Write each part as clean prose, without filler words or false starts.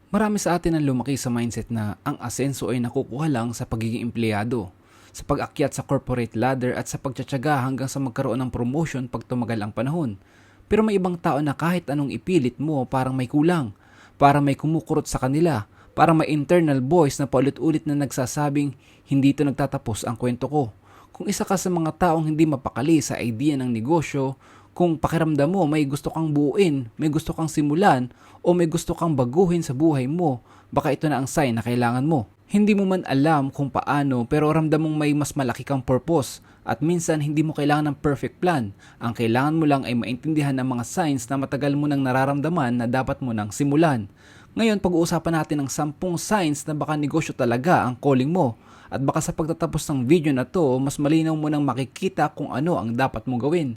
Marami sa atin ang lumaki sa mindset na ang asenso ay nakukuha lang sa pagiging empleyado, sa pag-akyat sa corporate ladder at sa pagtsatsaga hanggang sa magkaroon ng promotion pag tumagal ang panahon. Pero may ibang tao na kahit anong ipilit mo parang may kulang, parang may kumukurot sa kanila, parang may internal voice na paulit-ulit na nagsasabing hindi ito nagtatapos ang kwento ko. Kung isa ka sa mga taong hindi mapakali sa idea ng negosyo, kung pakiramdam mo may gusto kang buuin, may gusto kang simulan, o may gusto kang baguhin sa buhay mo, baka ito na ang sign na kailangan mo. Hindi mo man alam kung paano pero ramdam mong may mas malaki kang purpose at minsan hindi mo kailangan ng perfect plan. Ang kailangan mo lang ay maintindihan ng mga signs na matagal mo nang nararamdaman na dapat mo nang simulan. Ngayon pag-uusapan natin ang 10 signs na baka negosyo talaga ang calling mo. At baka sa pagtatapos ng video na to, mas malinaw mo nang makikita kung ano ang dapat mong gawin.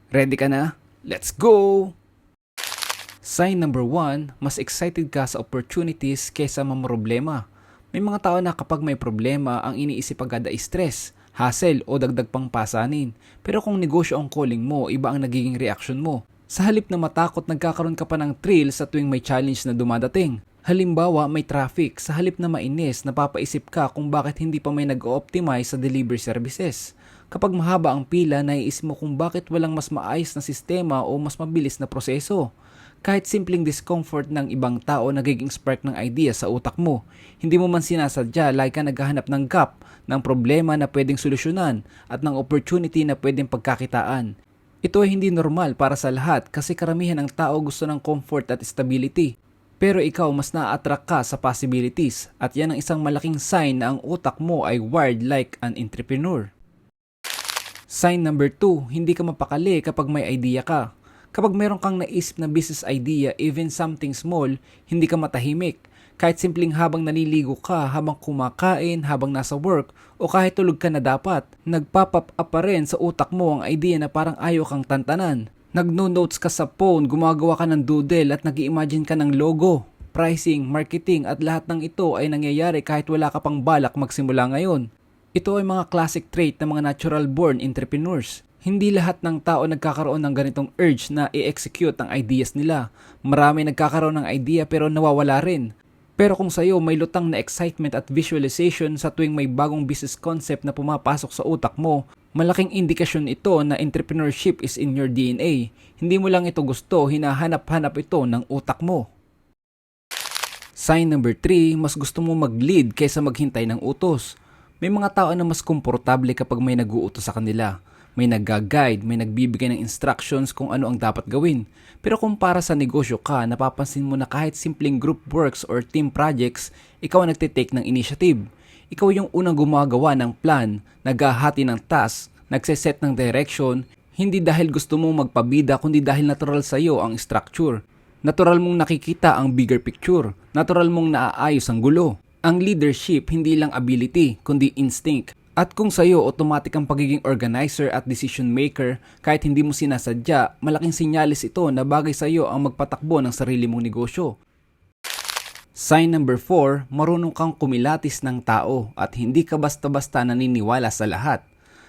Ready ka na? Let's go! Sign number 1, mas excited ka sa opportunities kaysa mamroblema. May mga tao na kapag may problema, ang iniisip agad ay stress, hassle o dagdag pang pasanin. Pero kung negosyo ang calling mo, iba ang nagiging reaction mo. Sa halip na matakot, nagkakaroon ka pa ng thrill sa tuwing may challenge na dumadating. Halimbawa, may traffic. Sa halip na mainis, napapaisip ka kung bakit hindi pa may nag-optimize sa delivery services. Kapag mahaba ang pila, naiisip mo kung bakit walang mas maayos na sistema o mas mabilis na proseso. Kahit simpleng discomfort ng ibang tao nagiging spark ng idea sa utak mo. Hindi mo man sinasadya, lagi ka naghahanap ng gap, ng problema na pwedeng solusyonan at ng opportunity na pwedeng pagkakitaan. Ito ay hindi normal para sa lahat kasi karamihan ng tao gusto ng comfort at stability. Pero ikaw mas na-attract ka sa possibilities at yan ang isang malaking sign na ang utak mo ay wired like an entrepreneur. Sign number 2, hindi ka mapakali kapag may idea ka. Kapag meron kang naisip na business idea, even something small, hindi ka matahimik. Kahit simpleng habang naliligo ka, habang kumakain, habang nasa work, o kahit tulog ka na dapat, nagpop-up up pa rin sa utak mo ang idea na parang ayaw kang tantanan. Nag-no-notes ka sa phone, gumagawa ka ng doodle at nag-i-imagine ka ng logo, pricing, marketing at lahat ng ito ay nangyayari kahit wala ka pang balak magsimula ngayon. Ito ay mga classic trait ng mga natural-born entrepreneurs. Hindi lahat ng tao nagkakaroon ng ganitong urge na i-execute ang ideas nila. Marami nagkakaroon ng idea pero nawawala rin. Pero kung sa'yo may lutang na excitement at visualization sa tuwing may bagong business concept na pumapasok sa utak mo, malaking indikasyon ito na entrepreneurship is in your DNA. Hindi mo lang ito gusto, hinahanap-hanap ito ng utak mo. Sign number 3, mas gusto mo mag-lead kaysa maghintay ng utos. May mga tao na mas komportable kapag may nag-uutos sa kanila. May nag-guide, may nagbibigay ng instructions kung ano ang dapat gawin. Pero kung para sa negosyo ka, napapansin mo na kahit simpleng group works or team projects, ikaw ang nagtitake ng initiative. Ikaw yung unang gumagawa ng plan, naghahati ng task, nagseset ng direction, hindi dahil gusto mong magpabida kundi dahil natural sa iyo ang structure. Natural mong nakikita ang bigger picture, natural mong naaayos ang gulo. Ang leadership hindi lang ability kundi instinct. At kung sa'yo automatic ang pagiging organizer at decision maker kahit hindi mo sinasadya, malaking sinyalis ito na bagay sa'yo ang magpatakbo ng sarili mong negosyo. Sign number 4, marunong kang kumilatis ng tao at hindi ka basta-basta naniniwala sa lahat.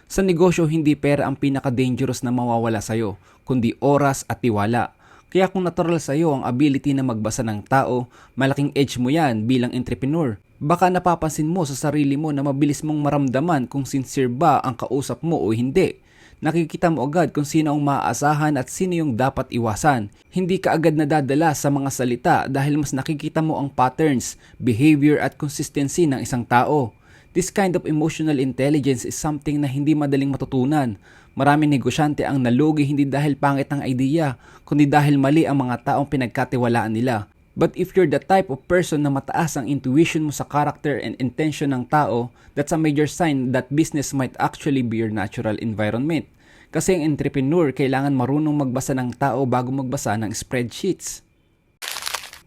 Sa negosyo, hindi pera ang pinaka-dangerous na mawawala sa'yo, kundi oras at tiwala. Kaya kung natural sa'yo ang ability na magbasa ng tao, malaking edge mo yan bilang entrepreneur. Baka napapansin mo sa sarili mo na mabilis mong maramdaman kung sincere ba ang kausap mo o hindi. Nakikita mo agad kung sino ang maaasahan at sino yung dapat iwasan. Hindi ka agad nadadala sa mga salita dahil mas nakikita mo ang patterns, behavior at consistency ng isang tao. This kind of emotional intelligence is something na hindi madaling matutunan. Maraming negosyante ang nalugi hindi dahil pangit ang idea, kundi dahil mali ang mga taong pinagkatiwalaan nila. But if you're the type of person na mataas ang intuition mo sa character and intention ng tao, that's a major sign that business might actually be your natural environment. Kasi ang entrepreneur kailangan marunong magbasa ng tao bago magbasa ng spreadsheets.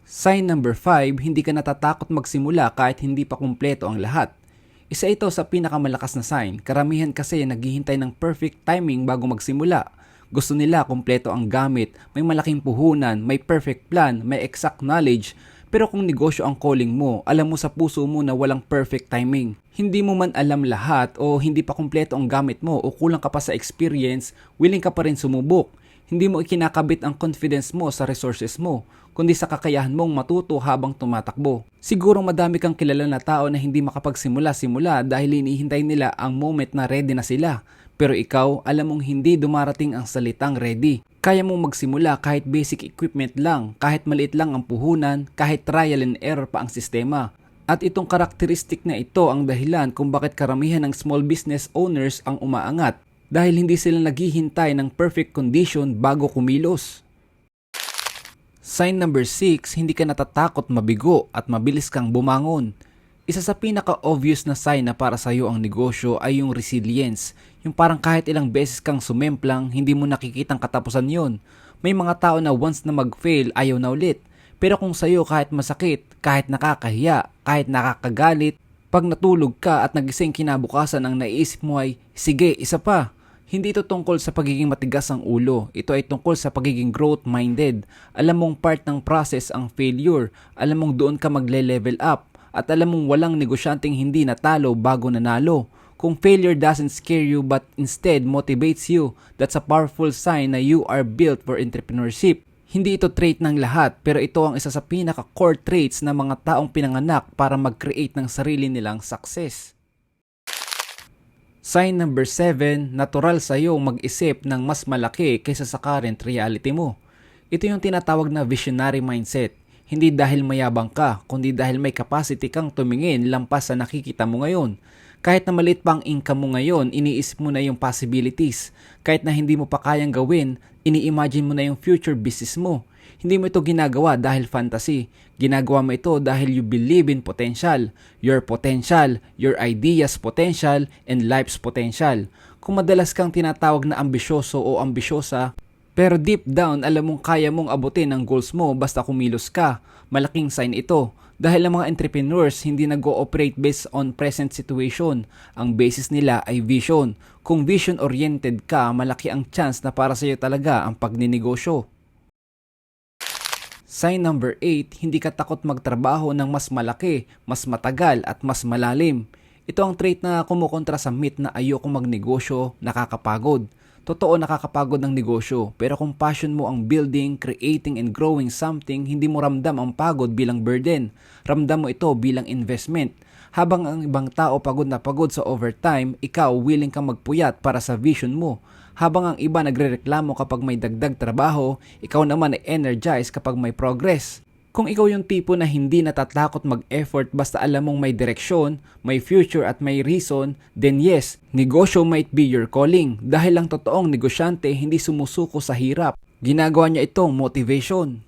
Sign number 5, hindi ka natatakot magsimula kahit hindi pa kumpleto ang lahat. Isa ito sa pinakamalakas na sign. Karamihan kasi naghihintay ng perfect timing bago magsimula. Gusto nila kumpleto ang gamit, may malaking puhunan, may perfect plan, may exact knowledge. Pero kung negosyo ang calling mo, alam mo sa puso mo na walang perfect timing. Hindi mo man alam lahat o hindi pa kumpleto ang gamit mo o kulang ka pa sa experience, willing ka pa rin sumubok. Hindi mo ikinakabit ang confidence mo sa resources mo, kundi sa kakayahan mong matuto habang tumatakbo. Siguro madami kang kilala na tao na hindi makapagsimula-simula dahil hinihintay nila ang moment na ready na sila. Pero ikaw, alam mong hindi dumarating ang salitang ready. Kaya mong magsimula kahit basic equipment lang, kahit maliit lang ang puhunan, kahit trial and error pa ang sistema. At itong karakteristik na ito ang dahilan kung bakit karamihan ng small business owners ang umaangat dahil hindi sila naghihintay ng perfect condition bago kumilos. Sign number 6, hindi ka natatakot mabigo at mabilis kang bumangon. Isa sa pinaka-obvious na sign na para sa iyo ang negosyo ay yung resilience. Yung parang kahit ilang beses kang sumemplang, hindi mo nakikitang katapusan yon. May mga tao na once na mag-fail, ayaw na ulit. Pero kung sa'yo kahit masakit, kahit nakakahiya, kahit nakakagalit, pag natulog ka at nagising kinabukasan ang naiisip mo ay, sige, isa pa. Hindi ito tungkol sa pagiging matigas ang ulo. Ito ay tungkol sa pagiging growth-minded. Alam mong part ng process ang failure. Alam mong doon ka magle-level up. At alam mong walang negosyanteng hindi natalo bago nanalo. Kung failure doesn't scare you but instead motivates you, that's a powerful sign na you are built for entrepreneurship. Hindi ito trait ng lahat, pero ito ang isa sa pinaka-core traits ng mga taong pinanganak para mag-create ng sarili nilang success. Sign number 7, natural sa iyo mag-isip ng mas malaki kaysa sa current reality mo. Ito yung tinatawag na visionary mindset. Hindi dahil mayabang ka, kundi dahil may capacity kang tumingin lampas sa nakikita mo ngayon. Kahit na maliit pa ang income mo ngayon, iniisip mo na yung possibilities. Kahit na hindi mo pa kayang gawin, ini-imagine mo na yung future business mo. Hindi mo ito ginagawa dahil fantasy. Ginagawa mo ito dahil you believe in potential. Your ideas potential, and life's potential. Kung madalas kang tinatawag na ambisyoso o ambisyosa, pero deep down alam mong kaya mong abutin ang goals mo basta kumilos ka, malaking sign ito. Dahil ang mga entrepreneurs hindi nag-ooperate based on present situation. Ang basis nila ay vision. Kung vision-oriented ka, malaki ang chance na para sa iyo talaga ang pagninegosyo. Sign number 8, hindi ka takot magtrabaho ng mas malaki, mas matagal at mas malalim. Ito ang trait na kumukontra sa myth na ayokong magnegosyo, nakakapagod. Totoo, nakakapagod ng negosyo, pero kung passion mo ang building, creating and growing something, hindi mo ramdam ang pagod bilang burden. Ramdam mo ito bilang investment. Habang ang ibang tao pagod na pagod sa overtime, ikaw willing kang magpuyat para sa vision mo. Habang ang iba nagrereklamo kapag may dagdag trabaho, ikaw naman ay energized kapag may progress. Kung ikaw yung tipo na hindi natatakot mag-effort basta alam mong may direksyon, may future at may reason, then yes, negosyo might be your calling. Dahil ang totoong negosyante hindi sumusuko sa hirap. Ginagawa niya itong motivation.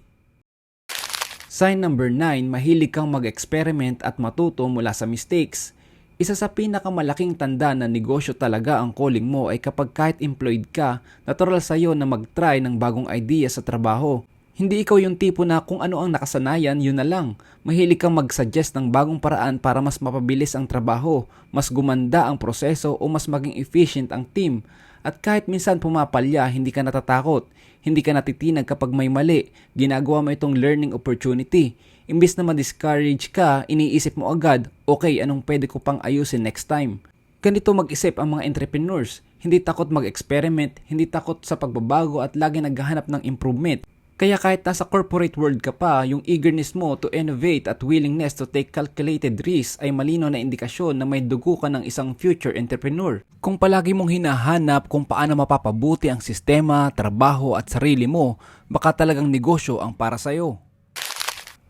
Sign number 9, mahilig kang mag-experiment at matuto mula sa mistakes. Isa sa pinakamalaking tanda na negosyo talaga ang calling mo ay kapag kahit employed ka, natural sa'yo na mag-try ng bagong idea sa trabaho. Hindi ikaw yung tipo na kung ano ang nakasanayan, yun na lang. Mahilig kang mag-suggest ng bagong paraan para mas mapabilis ang trabaho, mas gumanda ang proseso o mas maging efficient ang team. At kahit minsan pumapalya, hindi ka natatakot. Hindi ka natitinag kapag may mali. Ginagawa mo itong learning opportunity. Imbis na ma-discourage ka, iniisip mo agad, okay, anong pwede ko pang ayusin next time? Ganito mag-isip ang mga entrepreneurs. Hindi takot mag-experiment, hindi takot sa pagbabago at lagi naghahanap ng improvement. Kaya kahit nasa corporate world ka pa, yung eagerness mo to innovate at willingness to take calculated risks ay malino na indikasyon na may dugo ka ng isang future entrepreneur. Kung palagi mong hinahanap kung paano mapapabuti ang sistema, trabaho at sarili mo, baka talagang negosyo ang para sa'yo.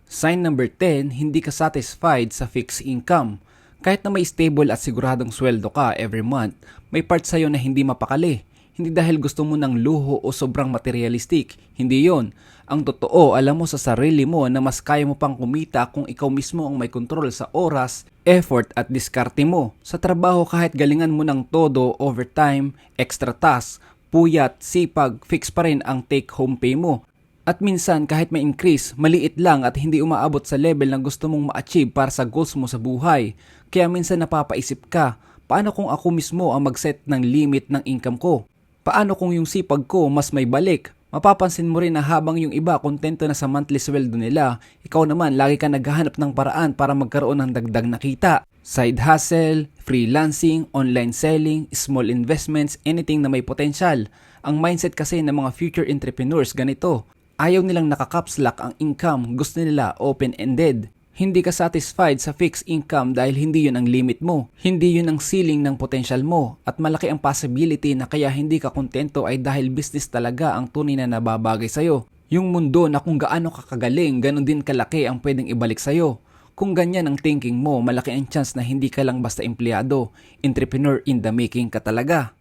Sign number 10, hindi ka satisfied sa fixed income. Kahit na may stable at siguradong sweldo ka every month, may part sa'yo na hindi mapakali. Hindi dahil gusto mo ng luho o sobrang materialistic. Hindi yon. Ang totoo, alam mo sa sarili mo na mas kaya mo pang kumita kung ikaw mismo ang may kontrol sa oras, effort at diskarte mo. Sa trabaho kahit galingan mo ng todo, overtime, extra task, puyat, sipag, fix pa rin ang take-home pay mo. At minsan kahit may increase, maliit lang at hindi umaabot sa level na gusto mong ma-achieve para sa goals mo sa buhay. Kaya minsan napapaisip ka, paano kung ako mismo ang mag-set ng limit ng income ko? Paano kung yung sipag ko mas may balik? Mapapansin mo rin na habang yung iba kontento na sa monthly sweldo nila, ikaw naman lagi ka naghahanap ng paraan para magkaroon ng dagdag na kita. Side hustle, freelancing, online selling, small investments, anything na may potential. Ang mindset kasi ng mga future entrepreneurs ganito. Ayaw nilang naka-caps lock ang income, gusto nila open-ended. Hindi ka satisfied sa fixed income dahil hindi yun ang limit mo, hindi yun ang ceiling ng potential mo, at malaki ang possibility na kaya hindi ka kontento ay dahil business talaga ang tunay na nababagay sa'yo. Yung mundo na kung gaano ka kagaling, ganun din kalaki ang pwedeng ibalik sa'yo. Kung ganyan ang thinking mo, malaki ang chance na hindi ka lang basta empleyado, entrepreneur in the making ka talaga.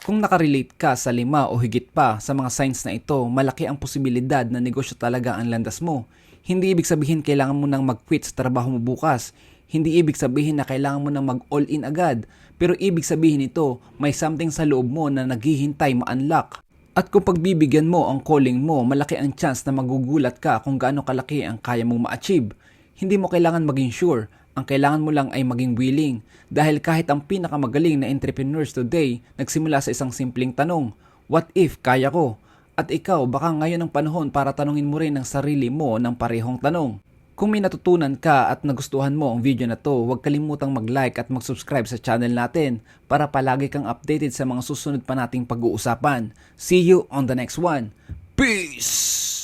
Kung nakarelate ka sa 5 o higit pa sa mga signs na ito, malaki ang posibilidad na negosyo talaga ang landas mo. Hindi ibig sabihin kailangan mo nang mag-quit sa trabaho mo bukas. Hindi ibig sabihin na kailangan mo nang mag-all-in agad. Pero ibig sabihin ito, may something sa loob mo na naghihintay ma-unlock. At kung pagbibigyan mo ang calling mo, malaki ang chance na magugulat ka kung gaano kalaki ang kaya mong ma-achieve. Hindi mo kailangan maging sure. Ang kailangan mo lang ay maging willing. Dahil kahit ang pinakamagaling na entrepreneurs today, nagsimula sa isang simpleng tanong, what if kaya ko? At ikaw, baka ngayon ang panahon para tanungin mo rin ang sarili mo ng parehong tanong. Kung may natutunan ka at nagustuhan mo ang video na to, huwag kalimutang mag-like at mag-subscribe sa channel natin para palagi kang updated sa mga susunod pa nating pag-uusapan. See you on the next one. Peace!